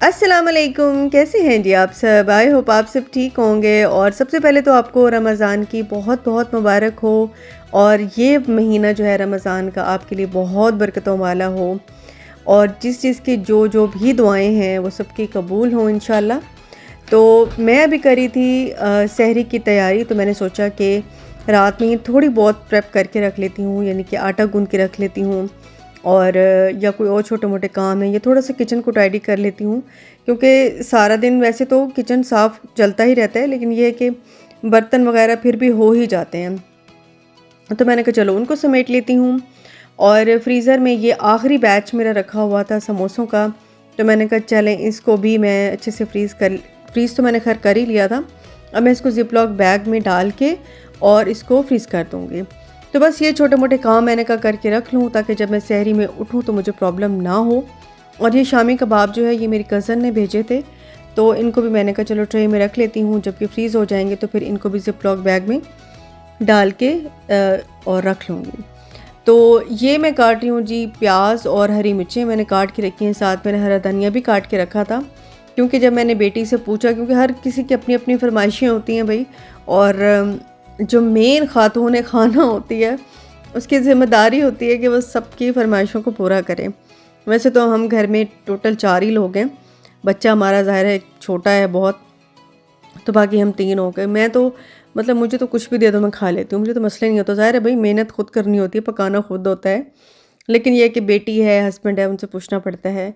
अस्सलाम वालेकुम, कैसे हैं जी आप सब? आई होप आप सब ठीक होंगे। और सबसे पहले तो आपको रमज़ान की बहुत बहुत मुबारक हो। और ये महीना जो है रमज़ान का आपके लिए बहुत बरकतों वाला हो। और जिस चीज़ की जो भी दुआएं हैं वो सबकी कबूल हों इंशाल्लाह। तो मैं अभी करी थी सहरी की तैयारी, तो मैंने सोचा कि रात में ही थोड़ी बहुत प्रेप करके रख लेती हूँ, यानी कि आटा गूंद के रख लेती हूँ। और या कोई और छोटे मोटे काम है या थोड़ा सा किचन को टाइडी कर लेती हूँ, क्योंकि सारा दिन वैसे तो किचन साफ़ चलता ही रहता है, लेकिन ये है कि बर्तन वगैरह फिर भी हो ही जाते हैं। तो मैंने कहा चलो उनको समेट लेती हूँ। और फ्रीज़र में ये आखिरी बैच मेरा रखा हुआ था समोसों का, तो मैंने कहा चलें इसको भी मैं अच्छे से फ्रीज़ तो मैंने खैर कर ही लिया था। अब मैं इसको ज़िप-लॉक बैग में डाल के और इसको फ्रीज़ कर दूँगी। तो बस ये छोटे मोटे काम मैंने कहा करके रख लूँ, ताकि जब मैं सहरी में उठूँ तो मुझे प्रॉब्लम ना हो। और ये शामी कबाब जो है ये मेरी कज़न ने भेजे थे, तो इनको भी मैंने कहा चलो ट्रे में रख लेती हूँ, जब ये फ्रीज़ हो जाएंगे तो फिर इनको भी ज़िप-लॉक बैग में डाल के और रख लूँगी। तो ये मैं काट रही हूँ जी, प्याज और हरी मिर्चें मैंने काट के रखी हैं, साथ मैंने हरा धनिया भी काट के रखा था। क्योंकि जब मैंने बेटी से पूछा, क्योंकि हर किसी की अपनी अपनी फरमाइशें होती हैं भाई, और जो मेन खातून खाना होती है उसकी ज़िम्मेदारी होती है कि वो सबकी फरमाइशों को पूरा करें। वैसे तो हम घर में टोटल 4 ही लोग हैं, बच्चा हमारा ज़ाहिर है छोटा है बहुत, तो बाकी हम 3 हो गए। मैं तो मतलब मुझे तो कुछ भी दे दो मैं खा लेती हूँ, मुझे तो मसला नहीं होता। ज़ाहिर है भाई मेहनत खुद करनी होती है, पकाना खुद होता है, लेकिन ये है कि बेटी है, हस्बैंड है, उनसे पूछना पड़ता है।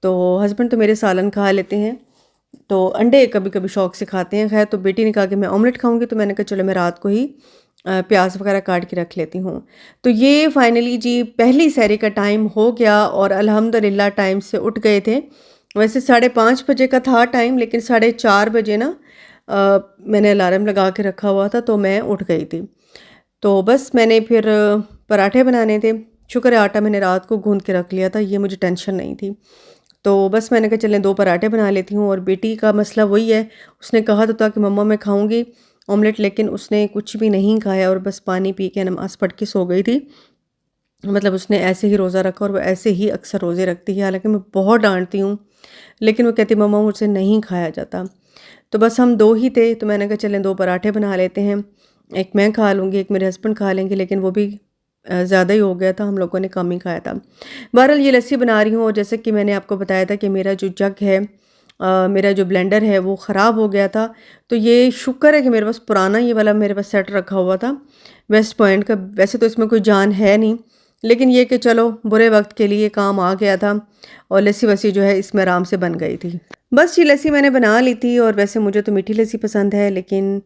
तो हस्बैंड तो मेरे सालन खा लेते हैं, तो अंडे कभी कभी शौक से खाते हैं। खैर तो बेटी ने कहा कि मैं ऑमलेट खाऊंगी, तो मैंने कहा चलो मैं रात को ही प्याज वगैरह काट के रख लेती हूँ। तो ये फाइनली जी पहली सहरी का टाइम हो गया, और अल्हम्दुलिल्लाह टाइम से उठ गए थे। वैसे 5:30 बजे का था टाइम, लेकिन 4:30 बजे ना मैंने अलार्म लगा के रखा हुआ था, तो मैं उठ गई थी। तो बस मैंने फिर पराठे बनाने थे। शुक्र है आटा मैंने रात को गूंद के रख लिया था, ये मुझे टेंशन नहीं थी। तो बस मैंने कहा चलें 2 पराठे बना लेती हूँ। और बेटी का मसला वही है, उसने कहा तो था कि मम्मा मैं खाऊंगी ऑमलेट, लेकिन उसने कुछ भी नहीं खाया और बस पानी पी के नमाज़ पढ़ के सो गई थी। मतलब उसने ऐसे ही रोज़ा रखा, और वो ऐसे ही अक्सर रोज़े रखती है, हालांकि मैं बहुत डांटती हूँ, लेकिन वो कहती मम्मा मुझसे नहीं खाया जाता। तो बस हम 2 ही थे, तो मैंने कहा चलें 2 पराठे बना लेते हैं। एक मैं खा लूँगी, एक मेरे हस्बैंड खा लेंगे, लेकिन वो भी ज़्यादा ही हो गया था, हम लोगों ने कम ही खाया था। बहरहाल ये लस्सी बना रही हूँ, और जैसे कि मैंने आपको बताया था कि मेरा जो जग है, मेरा जो ब्लेंडर है वो ख़राब हो गया था। तो ये शुक्र है कि मेरे पास पुराना ये वाला मेरे पास सेट रखा हुआ था वेस्ट पॉइंट का। वैसे तो इसमें कोई जान है नहीं, लेकिन ये कि चलो बुरे वक्त के लिए काम आ गया था, और लस्सी वस्सी जो है इसमें आराम से बन गई थी। बस ये लस्सी मैंने बना ली थी। और वैसे मुझे तो मीठी लस्सी पसंद है, लेकिन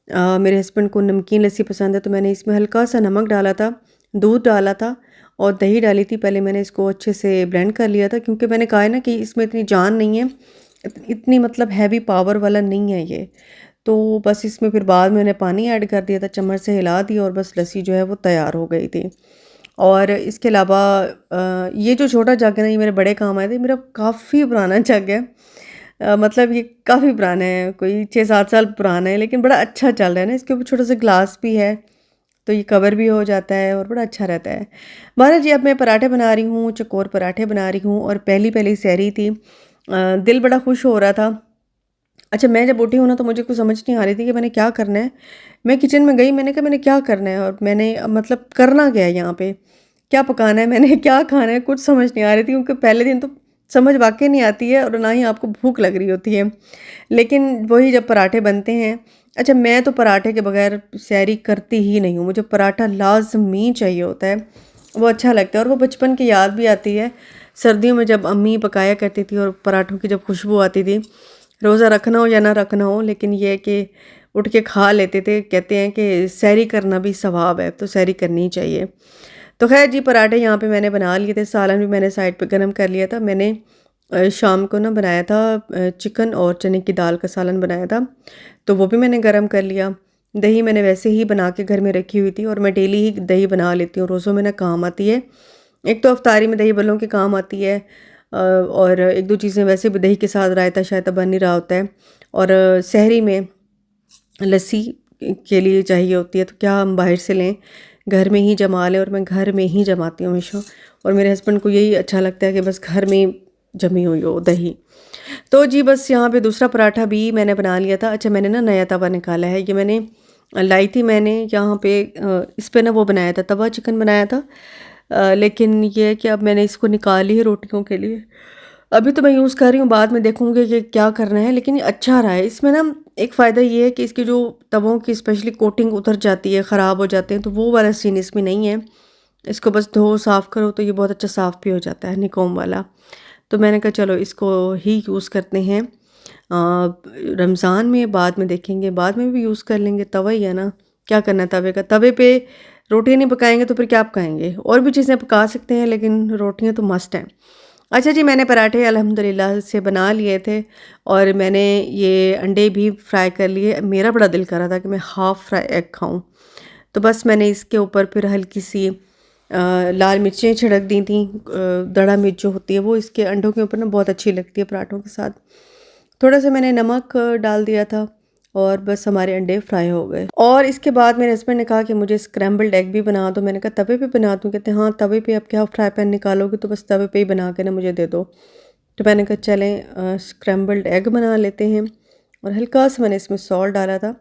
मेरे हस्बैंड को नमकीन लस्सी पसंद है, तो मैंने इसमें हल्का सा नमक डाला था, दूध डाला था और दही डाली थी। पहले मैंने इसको अच्छे से ब्लेंड कर लिया था, क्योंकि मैंने कहा है ना कि इसमें इतनी जान नहीं है, इतनी मतलब हैवी पावर वाला नहीं है ये। तो बस इसमें फिर बाद में मैंने पानी ऐड कर दिया था, चम्मच से हिला दिया, और बस लस्सी जो है वो तैयार हो गई थी। और इसके अलावा ये जो छोटा जग है ना, ये मेरे बड़े काम आए थे। मेरा काफ़ी पुराना जग है, मतलब ये काफ़ी पुराना है, कोई 6-7 साल पुराना है, लेकिन बड़ा अच्छा चल रहा है ना। इसके ऊपर छोटा सा ग्लास भी है, तो ये कवर भी हो जाता है और बड़ा अच्छा रहता है। बहरहाल जी अब मैं पराठे बना रही हूँ, चकोर पराठे बना रही हूँ, और पहली पहली सहरी थी। दिल बड़ा खुश हो रहा था। अच्छा, मैं जब उठी हूँ ना, तो मुझे कुछ समझ नहीं आ रही थी कि मैंने क्या करना है। मैं किचन में गई, मैंने कहा मैंने क्या करना है, और मैंने मतलब करना क्या है यहाँ पे, क्या पकाना है, मैंने क्या खाना है, कुछ समझ नहीं आ रही थी, क्योंकि पहले दिन तो समझ वाक़ई नहीं आती है, और ना ही आपको भूख लग रही होती है। लेकिन वही जब पराठे बनते हैं, अच्छा मैं तो पराठे के बगैर सैरी करती ही नहीं हूँ, मुझे पराठा लाज़मी चाहिए होता है, वो अच्छा लगता है। और वो बचपन की याद भी आती है, सर्दियों में जब अम्मी पकाया करती थी, और पराठों की जब खुशबू आती थी, रोज़ा रखना हो या ना रखना हो, लेकिन ये है कि उठ के खा लेते थे। कहते हैं कि सैरी करना भी सवाब है, तो सैरी करनी ही चाहिए। तो खैर जी पराठे यहाँ पे मैंने बना लिए थे, सालन भी मैंने साइड पे गरम कर लिया था। मैंने शाम को ना बनाया था चिकन और चने की दाल का सालन बनाया था, तो वो भी मैंने गरम कर लिया। दही मैंने वैसे ही बना के घर में रखी हुई थी, और मैं डेली ही दही बना लेती हूँ, रोज़ों में ना काम आती है। एक तो अफ्तारी में दही बल्लों के काम आती है, और एक दो चीज़ें वैसे भी दही के साथ रायता शायता बन ही रहा होता है, और सहरी में लस्सी के लिए चाहिए होती है, तो क्या हम बाहर से लें, घर में ही जमा लें। और मैं घर में ही जमाती हूँ हमेशा, और मेरे हस्बैंड को यही अच्छा लगता है कि बस घर में जमी हुई हो दही। तो जी बस यहाँ पे दूसरा पराठा भी मैंने बना लिया था। अच्छा मैंने ना नया तवा निकाला है, ये मैंने लाई थी मैंने यहाँ पे इस पे ना वो बनाया था, तवा चिकन बनाया था। लेकिन ये है कि अब मैंने इसको निकाली है रोटियों के लिए। अभी तो मैं यूज़ कर रही हूँ, बाद में देखूँगी कि क्या करना है, लेकिन ये अच्छा रहा है। इसमें ना एक फ़ायदा ये है कि इसकी जो तवों की स्पेशली कोटिंग उतर जाती है, ख़राब हो जाते हैं, तो वो वाला सीन इसमें नहीं है। इसको बस धो साफ़ करो तो ये बहुत अच्छा साफ़ भी हो जाता है, निकोम वाला। तो मैंने कहा चलो इसको ही यूज़ करते हैं। रमज़ान में बाद में देखेंगे, बाद में भी यूज़ कर लेंगे, तवा ही है ना, क्या करना है तवे का। तवे पे रोटियाँ नहीं पकाएंगे तो फिर क्या पकाएंगे, और भी चीज़ें पका सकते हैं लेकिन रोटियाँ तो मस्ट हैं। अच्छा जी, मैंने पराठे अल्हम्दुलिल्लाह से बना लिए थे और मैंने ये अंडे भी फ्राई कर लिए। मेरा बड़ा दिल कर रहा था कि मैं हाफ़ फ्राई एग खाऊं, तो बस मैंने इसके ऊपर फिर हल्की सी लाल मिर्चें छिड़क दी थी। दड़ा मिर्च जो होती है वो इसके अंडों के ऊपर ना बहुत अच्छी लगती है पराठों के साथ। थोड़ा सा मैंने नमक डाल दिया था और बस हमारे अंडे फ्राई हो गए। और इसके बाद मेरे हस्बैंड ने कहा कि मुझे स्क्रैम्बल्ड एग भी बना दो। मैंने कहा तवे पे बना दूँ? कहते हाँ तवे पे, अब क्या फ्राई पैन निकालोगे तो बस तवे पे ही बना के ना मुझे दे दो। तो मैंने कहा चलें स्क्रैम्बल्ड एग बना लेते हैं। और हल्का सा मैंने इसमें सॉल्ट डाला था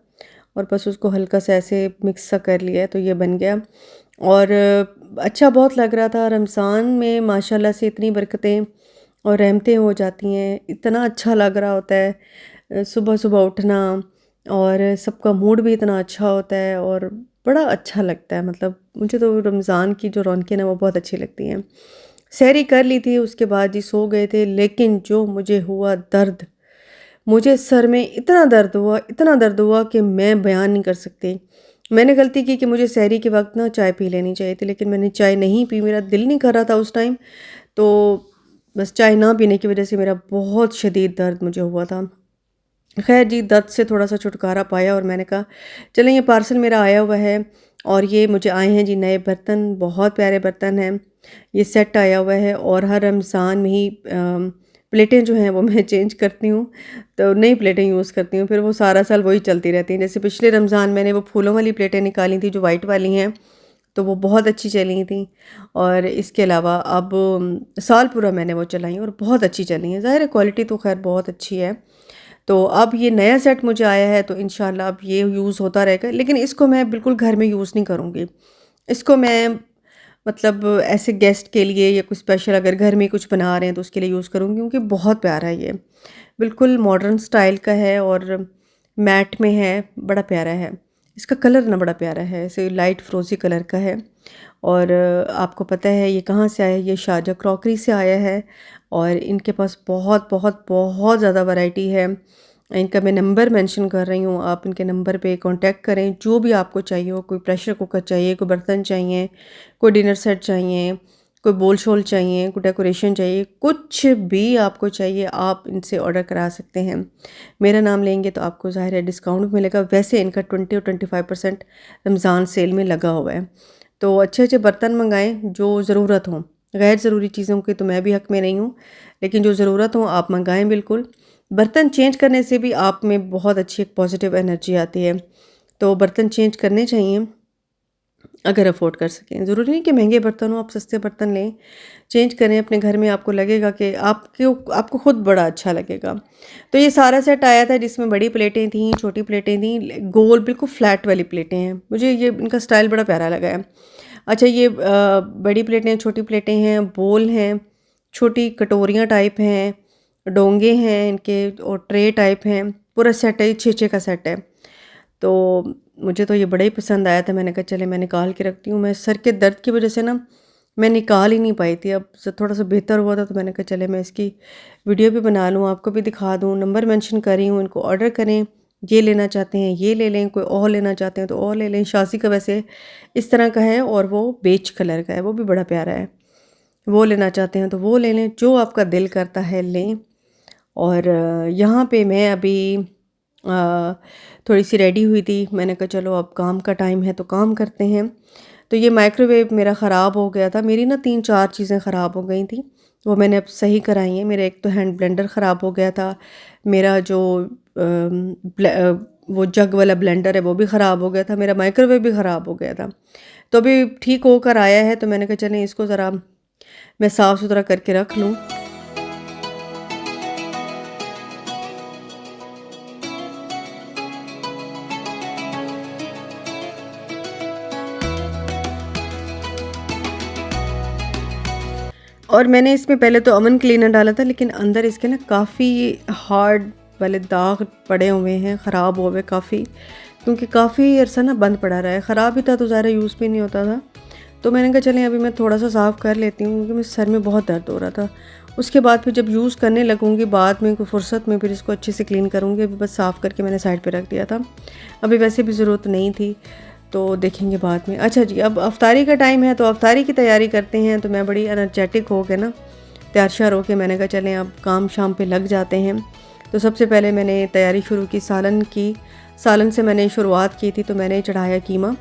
और बस उसको हल्का सा ऐसे मिक्स सा कर लिया तो ये बन गया। और अच्छा बहुत लग रहा था। रमज़ान में माशाल्लाह से इतनी बरकतें और रहमतें हो जाती हैं, इतना अच्छा लग रहा होता है सुबह सुबह उठना, और सबका मूड भी इतना अच्छा होता है और बड़ा अच्छा लगता है। मतलब मुझे तो रमज़ान की जो रौनकें ना वो बहुत अच्छी लगती हैं। सहरी कर ली थी, उसके बाद जी सो गए थे, लेकिन जो मुझे हुआ दर्द, मुझे सर में इतना दर्द हुआ, इतना दर्द हुआ कि मैं बयान नहीं कर सकती। मैंने गलती की कि मुझे सहरी के वक़्त ना चाय पी लेनी चाहिए थी, लेकिन मैंने चाय नहीं पी, मेरा दिल नहीं कर रहा था उस टाइम। तो बस चाय ना पीने की वज़ह से मेरा बहुत शदीद दर्द मुझे हुआ था। ख़ैर जी, दर्द से थोड़ा-सा छुटकारा पाया और मैंने कहा चलें ये पार्सल मेरा आया हुआ है और ये मुझे आए हैं जी नए बर्तन, बहुत प्यारे बर्तन हैं। ये सेट आया हुआ है और हर रमज़ान में ही प्लेटें जो हैं वो मैं चेंज करती हूँ, तो नई प्लेटें यूज़ करती हूँ, फिर वो सारा साल वही चलती रहती हैं। जैसे पिछले रमज़ान मैंने वो फूलों वाली प्लेटें निकाली थी जो वाइट वाली हैं, तो वो बहुत अच्छी चली थी। और इसके अलावा अब साल पूरा मैंने वो चलाई और बहुत अच्छी चली हैं। ज़ाहिर है क्वालिटी तो ख़ैर बहुत अच्छी है। तो अब ये नया सेट मुझे आया है तो इंशाल्लाह अब ये यूज़ होता रहेगा, लेकिन इसको मैं बिल्कुल घर में यूज़ नहीं करूँगी। इसको मैं मतलब ऐसे गेस्ट के लिए या कुछ स्पेशल अगर घर में कुछ बना रहे हैं तो उसके लिए यूज़ करूँगी, क्योंकि बहुत प्यारा है ये। बिल्कुल मॉडर्न स्टाइल का है और मैट में है, बड़ा प्यारा है। इसका कलर ना बड़ा प्यारा है, ऐसे लाइट फ़िरोज़ी कलर का है। और आपको पता है ये कहाँ से आया है? ये शारजा क्रॉकरी से आया है और इनके पास बहुत बहुत बहुत ज़्यादा वैरायटी है। इनका मैं नंबर मेंशन कर रही हूँ, आप इनके नंबर पे कांटेक्ट करें, जो भी आपको चाहिए हो। कोई प्रेशर कुकर चाहिए, कोई बर्तन चाहिए, कोई डिनर सेट चाहिए, कोई बोल शोल चाहिए, कोई डेकोरेशन चाहिए, कुछ भी आपको चाहिए आप इनसे ऑर्डर करा सकते हैं। मेरा नाम लेंगे तो आपको ज़ाहिर है डिस्काउंट भी मिलेगा। वैसे इनका 20 और 25% रमज़ान सेल में लगा हुआ है। तो अच्छे अच्छे बर्तन मंगाएं जो ज़रूरत हों। गैर ज़रूरी चीज़ों की तो मैं भी हक़ में नहीं हूँ, लेकिन जो ज़रूरत हो आप मंगाएं बिल्कुल। बर्तन चेंज करने से भी आप में बहुत अच्छी एक पॉजिटिव एनर्जी आती है, तो बर्तन चेंज करने चाहिए अगर अफ़ोर्ड कर सकें। ज़रूरी नहीं कि महंगे बर्तन हो, आप सस्ते बर्तन लें, चेंज करें अपने घर में, आपको लगेगा कि आपको खुद बड़ा अच्छा लगेगा। तो ये सारा सेट आया था जिसमें बड़ी प्लेटें थीं, छोटी प्लेटें थीं, गोल बिल्कुल फ्लैट वाली प्लेटें हैं। मुझे ये इनका स्टाइल बड़ा प्यारा लगा है। अच्छा ये बड़ी प्लेटें, छोटी प्लेटें हैं, बोल हैं, छोटी कटोरियाँ टाइप हैं, डोंगे हैं इनके और ट्रे टाइप हैं, पूरा सेट है, 6-6 का सेट है। तो मुझे तो ये बड़ा ही पसंद आया था, मैंने कहा चले मैं निकाल के रखती हूँ। मैं सर के दर्द की वजह से ना मैं निकाल ही नहीं पाई थी, अब थोड़ा सा बेहतर हुआ था तो मैंने कहा चले मैं इसकी वीडियो भी बना लूँ, आपको भी दिखा दूँ। नंबर मेंशन कर रही हूँ, इनको ऑर्डर करें। ये लेना चाहते हैं ये ले लें, कोई और लेना चाहते हैं तो और ले लें। शासी का वैसे इस तरह का है और वो बेज कलर का है, वो भी बड़ा प्यारा है। वो लेना चाहते हैं तो वो ले लें, जो आपका दिल करता है लें। और यहाँ पे मैं अभी अ, थोड़ी सी रेडी हुई थी, मैंने कहा चलो अब काम का टाइम है तो काम करते हैं। तो ये माइक्रोवेव मेरा ख़राब हो गया था, मेरी ना 3-4 चीज़ें ख़राब हो गई थी, वो मैंने अब सही कराई हैं। मेरा एक तो हैंड ब्लेंडर ख़राब हो गया था, मेरा जो वो जग वाला ब्लेंडर है वो भी ख़राब हो गया था, मेरा माइक्रोवेव भी ख़राब हो गया था। तो अभी ठीक होकर आया है तो मैंने कहा चलें इसको ज़रा मैं साफ़ सुथरा करके रख लूँ। और मैंने इसमें पहले तो ओवन क्लीनर डाला था, लेकिन अंदर इसके ना काफ़ी हार्ड वाले दाग पड़े हुए हैं, ख़राब हो गए काफ़ी, क्योंकि काफ़ी अरसा ना बंद पड़ा रहा है। ख़राब भी था तो ज़्यादा यूज़ भी नहीं होता था। तो मैंने कहा चलें अभी मैं थोड़ा सा साफ़ कर लेती हूँ, क्योंकि मेरे सर में बहुत दर्द हो रहा था। उसके बाद फिर जब यूज़ करने लगूँगी बाद में कोई फ़ुर्सत में फिर इसको अच्छे से क्लीन करूँगी। अभी बस साफ़ करके मैंने साइड पे रख दिया था, अभी वैसे भी ज़रूरत नहीं थी, तो देखेंगे बाद में। अच्छा जी, अब अफ्तारी का टाइम है तो अफ्तारी की तैयारी करते हैं। तो मैं बड़ी एनर्जेटिक हो के ना तैयार श्यार हो के मैंने कहा चलें अब काम शाम पे लग जाते हैं। तो सबसे पहले मैंने तैयारी शुरू की सालन की। सालन से मैंने शुरुआत की थी, तो मैंने चढ़ाया कीमा,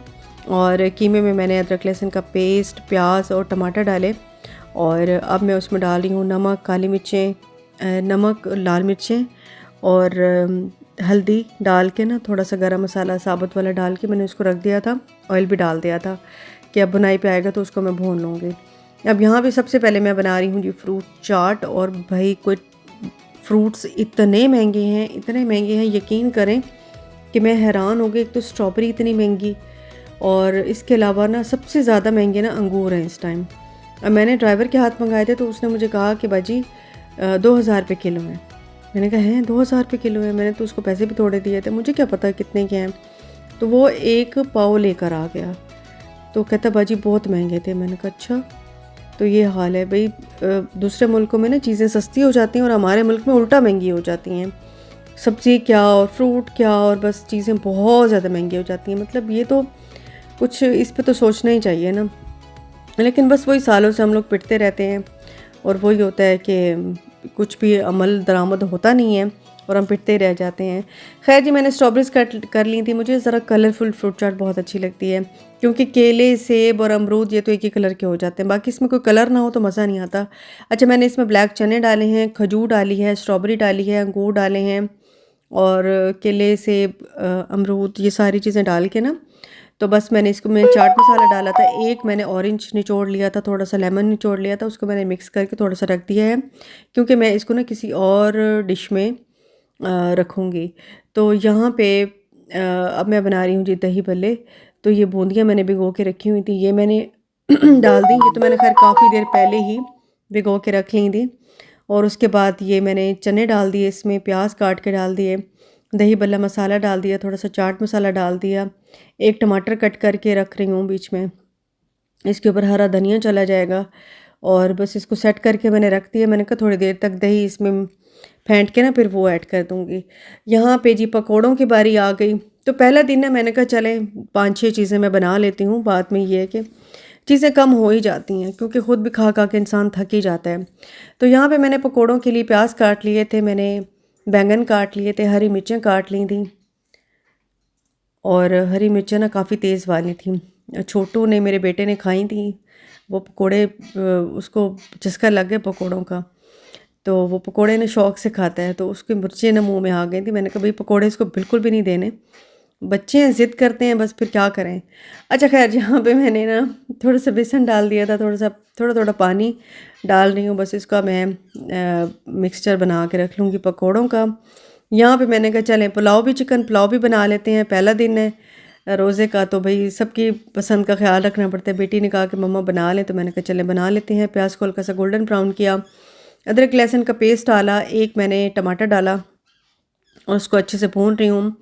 और कीमे में मैंने अदरक लहसुन का पेस्ट, प्याज और टमाटर डाले, और अब मैं उसमें डाल रही हूँ नमक, काली मिर्चें, नमक, लाल मिर्चें और हल्दी डाल के ना थोड़ा सा गरम मसाला साबुत वाला डाल के मैंने उसको रख दिया था। ऑयल भी डाल दिया था कि अब बुनाई पे आएगा तो उसको मैं भून लूँगी। अब यहाँ पे सबसे पहले मैं बना रही हूँ जी फ्रूट चाट। और भाई कोई फ्रूट्स इतने महंगे हैं, इतने महंगे हैं, यकीन करें कि मैं हैरान हो गई। एक तो स्ट्रॉबेरी इतनी महंगी, और इसके अलावा ना सबसे ज़्यादा महंगे ना अंगूर हैं इस टाइम। अब मैंने ड्राइवर के हाथ मंगाए थे तो उसने मुझे कहा कि बाजी 2000 रुपये किलो हैं। मैंने कहा हैं 2000 रुपये किलो है? मैंने तो उसको पैसे भी थोड़े दिए थे, मुझे क्या पता कितने के हैं। तो वो एक पाव लेकर आ गया, तो कहता बाजी बहुत महंगे थे। मैंने कहा अच्छा। तो ये हाल है भाई, दूसरे मुल्कों में ना चीज़ें सस्ती हो जाती हैं और हमारे मुल्क में उल्टा महंगी हो जाती हैं। सब्ज़ी क्या और फ्रूट क्या, और बस चीज़ें बहुत ज़्यादा महंगी हो जाती हैं। मतलब ये तो कुछ इस पे तो सोचना ही चाहिए ना। लेकिन बस वही सालों से हम लोग पिटते रहते हैं, और वही होता है कि कुछ भी अमल दरामद होता नहीं है और हम पिटते रह जाते हैं। खैर जी, मैंने स्ट्रॉबेरीज़ कट कर ली थी। मुझे ज़रा कलरफुल फ्रूट चाट बहुत अच्छी लगती है, क्योंकि केले, सेब और अमरूद ये तो एक ही कलर के हो जाते हैं, बाकी इसमें कोई कलर ना हो तो मज़ा नहीं आता। अच्छा, मैंने इसमें ब्लैक चने डाले हैं, खजूर डाली है, स्ट्रॉबेरी डाली है, अंगूर डाले हैं, और केले, सेब, अमरूद, ये सारी चीज़ें डाल के ना, तो बस मैंने इसको मैं चाट मसाला डाला था। एक मैंने ऑरेंज निचोड़ लिया था, थोड़ा सा लेमन निचोड़ लिया था, उसको मैंने मिक्स करके थोड़ा सा रख दिया है, क्योंकि मैं इसको ना किसी और डिश में रखूँगी। तो यहाँ पे अब मैं बना रही हूँ जी दही भल्ले। तो ये बूंदियाँ मैंने भिगो के रखी हुई थी, ये मैंने डाल दी। ये तो मैंने खैर काफ़ी देर पहले ही भिगो के रख ली थी। और उसके बाद ये मैंने चने डाल दिए, इसमें प्याज काट के डाल दिए, दही भल्ला मसाला डाल दिया, थोड़ा सा चाट मसाला डाल दिया, एक टमाटर कट करके रख रही हूँ बीच में, इसके ऊपर हरा धनिया चला जाएगा, और बस इसको सेट करके मैंने रख दिया। मैंने कहा थोड़ी देर तक दही इसमें फेंट के ना फिर वो ऐड कर दूँगी। यहाँ पे जी पकौड़ों की बारी आ गई। तो पहला दिन ना मैंने कहा चलें 5-6 चीज़ें मैं बना लेती हूँ, बाद में ये है कि चीज़ें कम हो ही जाती हैं, क्योंकि ख़ुद भी खा खा के इंसान थक ही जाता है। तो यहाँ पे मैंने पकौड़ों के लिए प्याज काट लिए थे, मैंने बैंगन काट लिए थे, हरी मिर्चें काट ली थी, और हरी मिर्चें ना काफ़ी तेज़ वाली थी। छोटू ने, मेरे बेटे ने खाई थी वो पकोड़े, उसको चस्का लग गया पकोड़ों का, तो वो पकोड़े ने शौक़ से खाता है, तो उसकी मिर्चें ना मुँह में आ गई थी। मैंने कहा भाई पकोड़े इसको बिल्कुल भी नहीं देने, बच्चे हैं ज़िद करते हैं, बस फिर क्या करें। अच्छा खैर, यहाँ पे मैंने ना थोड़ा सा बेसन डाल दिया था, थोड़ा थोड़ा पानी डाल रही हूँ, बस इसका मैं मिक्सचर बना के रख लूँगी पकोड़ों का। यहाँ पे मैंने कहा चलें पुलाव भी, चिकन पुलाव भी बना लेते हैं, पहला दिन है रोज़े का, तो भाई सबकी पसंद का ख्याल रखना पड़ता है। बेटी ने कहा कि मम्मा बना लें, तो मैंने कहा चलें बना लेते हैं। प्याज को हल्का सा गोल्डन ब्राउन किया, अदरक लहसुन का पेस्ट डाला, एक मैंने टमाटर डाला और उसको अच्छे से भून रही हूँ।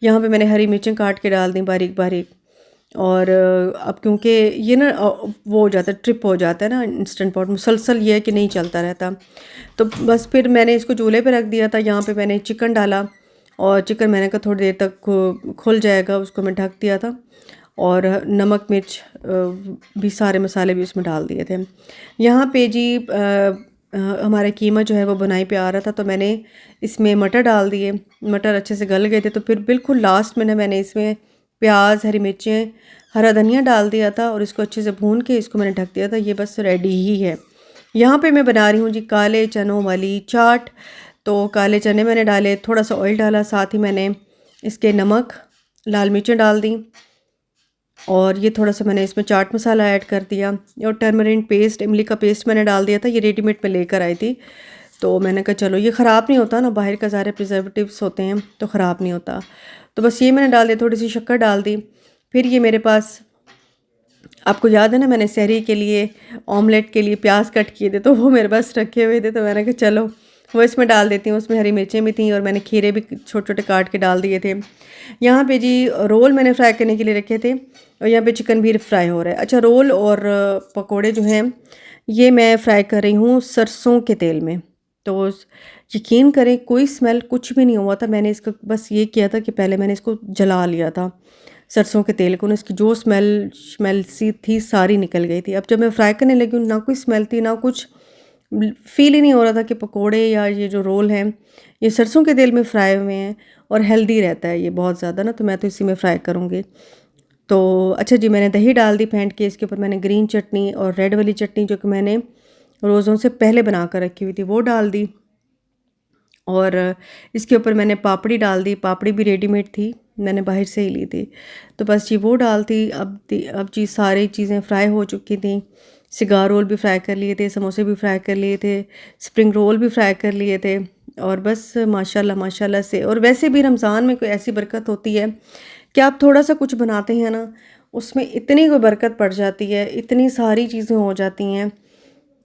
यहाँ पे मैंने हरी मिर्चें काट के डाल दी बारीक बारीक। और अब क्योंकि ये ना वो हो जाता है, ट्रिप हो जाता है ना इंस्टेंट पॉट, मुसलसल ये है कि नहीं चलता रहता, तो बस फिर मैंने इसको चूल्हे पे रख दिया था। यहाँ पे मैंने चिकन डाला, और चिकन मैंने कहा थोड़ी देर तक खुल जाएगा, उसको मैं ढक दिया था, और नमक मिर्च भी, सारे मसाले भी उसमें डाल दिए थे। यहाँ पे जी हमारा कीमा जो है वो बुनाई पे आ रहा था, तो मैंने इसमें मटर डाल दिए। मटर अच्छे से गल गए थे, तो फिर बिल्कुल लास्ट में ना मैंने इसमें प्याज, हरी मिर्चें, हरा धनिया डाल दिया था, और इसको अच्छे से भून के इसको मैंने ढक दिया था। ये बस रेडी ही है। यहाँ पे मैं बना रही हूँ जी काले चनों वाली चाट। तो काले चने मैंने डाले, थोड़ा सा ऑयल डाला, साथ ही मैंने इसके नमक, लाल मिर्चें डाल दी, और ये थोड़ा सा मैंने इसमें चाट मसाला ऐड कर दिया, और टर्मरिन पेस्ट, इमली का पेस्ट मैंने डाल दिया था। ये रेडीमेड में लेकर आई थी, तो मैंने कहा चलो ये ख़राब नहीं होता ना, बाहर का सारे प्रिजर्वेटिव्स होते हैं तो ख़राब नहीं होता। तो बस ये मैंने डाल दिया, थोड़ी सी शक्कर डाल दी। फिर ये मेरे पास आपको याद है ना, मैंने सहरी के लिए ऑमलेट के लिए प्याज कट किए थे, तो वो मेरे पास रखे हुए थे, तो मैंने कहा चलो वो इसमें डाल देती हूँ। उसमें हरी मिर्चें भी थी और मैंने खीरे भी छोटे छोटे काट के डाल दिए थे। यहाँ पे जी रोल मैंने फ्राई करने के लिए रखे थे और यहाँ पे चिकन भी फ्राई हो रहा है। अच्छा, रोल और पकोड़े जो हैं ये मैं फ्राई कर रही हूँ सरसों के तेल में। तो यकीन करें कोई स्मेल कुछ भी नहीं हुआ था। मैंने इसका बस ये किया था कि पहले मैंने इसको जला लिया था सरसों के तेल को ना, इसकी जो स्मेल स्मेल सी थी सारी निकल गई थी। अब जब मैं फ्राई करने लगी हूँ ना कोई स्मेल थी ना कुछ, फील ही नहीं हो रहा था कि पकोड़े या ये जो रोल हैं ये सरसों के तेल में फ्राई हुए हैं। और हेल्दी रहता है ये बहुत ज़्यादा ना, तो मैं तो इसी में फ्राई करूँगी। तो अच्छा जी, मैंने दही डाल दी फेंट के। इसके ऊपर मैंने ग्रीन चटनी और रेड वाली चटनी जो कि मैंने रोज़ों से पहले बना कर रखी हुई थी वो डाल दी। और इसके ऊपर मैंने पापड़ी डाल दी। पापड़ी भी रेडीमेड थी, मैंने बाहर से ही ली थी। तो बस जी वो डालती। अब जी सारी चीज़ें फ्राई हो चुकी थी। सिगार रोल भी फ्राई कर लिए थे, समोसे भी फ्राई कर लिए थे, स्प्रिंग रोल भी फ्राई कर लिए थे। और बस माशाल्लाह माशाल्लाह से। और वैसे भी रमज़ान में कोई ऐसी बरकत होती है कि आप थोड़ा सा कुछ बनाते हैं ना, उसमें इतनी कोई बरकत पड़ जाती है, इतनी सारी चीज़ें हो जाती हैं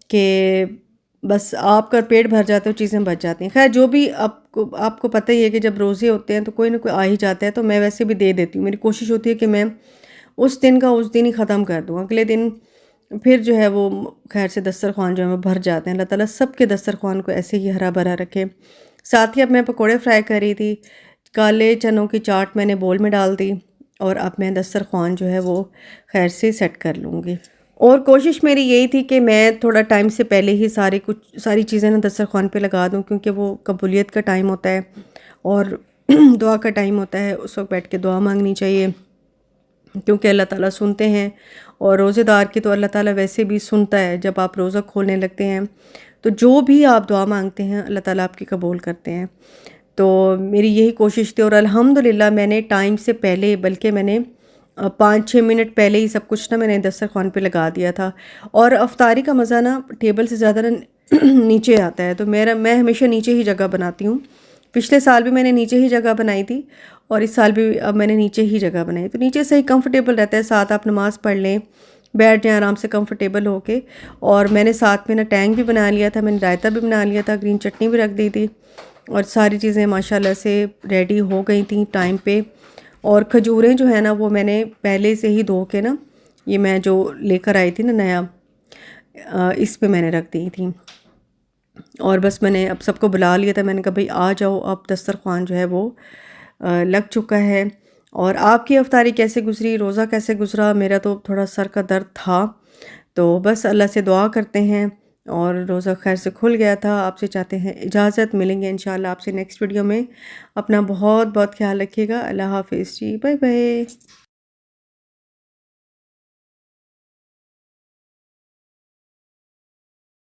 कि बस आपका पेट भर जाता है, चीज़ें बच जाती हैं। खैर जो भी आपको आपको पता ही है कि जब रोज़े होते हैं तो कोई ना कोई आ ही जाता है, तो मैं वैसे भी दे देती हूँ। मेरी कोशिश होती है कि मैं उस दिन का उस दिन ही ख़त्म कर दूँ। अगले दिन फिर जो है वो खैर से दस्तरख़्वान जो है वो भर जाते हैं। अल्लाह ताला सबके दस्तरख़्वान को ऐसे ही हरा भरा रखे। साथ ही अब मैं पकौड़े फ्राई कर रही थी। काले चनों की चाट मैंने बोल में डाल दी और अब मैं दस्तरख़्वान जो है वो खैर से सेट कर लूँगी। और कोशिश मेरी यही थी कि मैं थोड़ा टाइम से पहले ही सारी चीज़ें ना दस्तरख़्वान पे लगा दूँ, क्योंकि वो कबूलियत का टाइम होता है और दुआ का टाइम होता है। उस वक्त बैठ के दुआ मांगनी चाहिए, क्योंकि अल्लाह ताला सुनते हैं। और रोज़ेदार की तो अल्लाह ताला वैसे भी सुनता है। जब आप रोज़ा खोलने लगते हैं तो जो भी आप दुआ मांगते हैं अल्लाह ताला आपकी कबूल करते हैं। तो मेरी यही कोशिश थी और अल्हम्दुलिल्लाह मैंने टाइम से पहले, बल्कि मैंने 5-6 मिनट पहले ही सब कुछ ना मैंने दस्तरख़्वान पे लगा दिया था। और अफ्तारी का मज़ा ना टेबल से ज़्यादा ना नीचे आता है। तो मैं हमेशा नीचे ही जगह बनाती हूँ। पिछले साल भी मैंने नीचे ही जगह बनाई थी और इस साल भी अब मैंने नीचे ही जगह बनाई। तो नीचे से ही कंफर्टेबल रहता है, साथ आप नमाज़ पढ़ लें, बैठ जाएँ आराम से कंफर्टेबल होके। और मैंने साथ में ना टैंग भी बना लिया था, मैंने रायता भी बना लिया था, ग्रीन चटनी भी रख दी थी और सारी चीज़ें माशाल्लाह से रेडी हो गई थी टाइम पे। और खजूरें जो है ना वो मैंने पहले से ही धो के ना, ये मैं जो लेकर आई थी ना नया, इस पे मैंने रख दी थी। और बस मैंने अब सबको बुला लिया था। मैंने कहा भाई आ जाओ, अब दस्तरख़्वान जो है वो लग चुका है। और आपकी अफ्तारी कैसे गुज़री, रोज़ा कैसे गुज़रा? मेरा तो थोड़ा सर का दर्द था, तो बस अल्लाह से दुआ करते हैं और रोज़ा खैर से खुल गया था। आपसे चाहते हैं इजाज़त, मिलेंगे इंशाल्लाह आपसे नेक्स्ट वीडियो में। अपना बहुत बहुत ख्याल रखिएगा। अल्लाह हाफ़िज़ जी, बाय बाय।